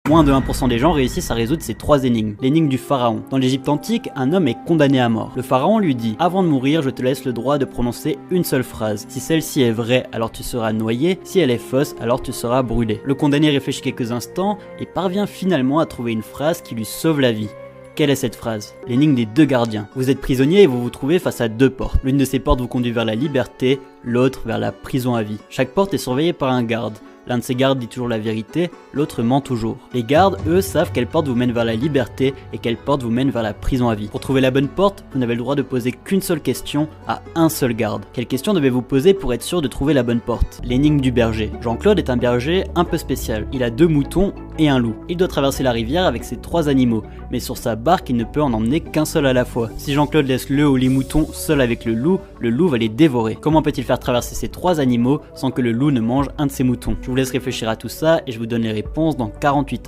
Moins de 1% des gens réussissent à résoudre ces 3 énigmes. L'énigme du pharaon. Dans l'Égypte antique, un homme est condamné à mort. Le pharaon lui dit: avant de mourir, je te laisse le droit de prononcer une seule phrase. Si celle-ci est vraie, alors tu seras noyé. Si elle est fausse, alors tu seras brûlé. Le condamné réfléchit quelques instants et parvient finalement à trouver une phrase qui lui sauve la vie. Quelle est cette phrase? L'énigme des 2 gardiens. Vous êtes prisonnier et vous vous trouvez face à 2 portes. L'une de ces portes vous conduit vers la liberté, l'autre vers la prison à vie. Chaque porte est surveillée par un garde. L'un de ces gardes dit toujours la vérité, l'autre ment toujours. Les gardes, eux, savent quelle porte vous mène vers la liberté et quelle porte vous mène vers la prison à vie. Pour trouver la bonne porte, vous n'avez le droit de poser qu'une seule question à un seul garde. Quelle question devez-vous poser pour être sûr de trouver la bonne porte? L'énigme du berger. Jean-Claude est un berger un peu spécial. Il a 2 moutons et un loup. Il doit traverser la rivière avec ses 3 animaux, mais sur sa barque, il ne peut en emmener qu'un seul à la fois. Si Jean-Claude laisse le ou les moutons seuls avec le loup va les dévorer. Comment peut-il faire traverser ces 3 animaux sans que le loup ne mange un de ses moutons? Je vous laisse réfléchir à tout ça et je vous donne les réponses dans 48 heures.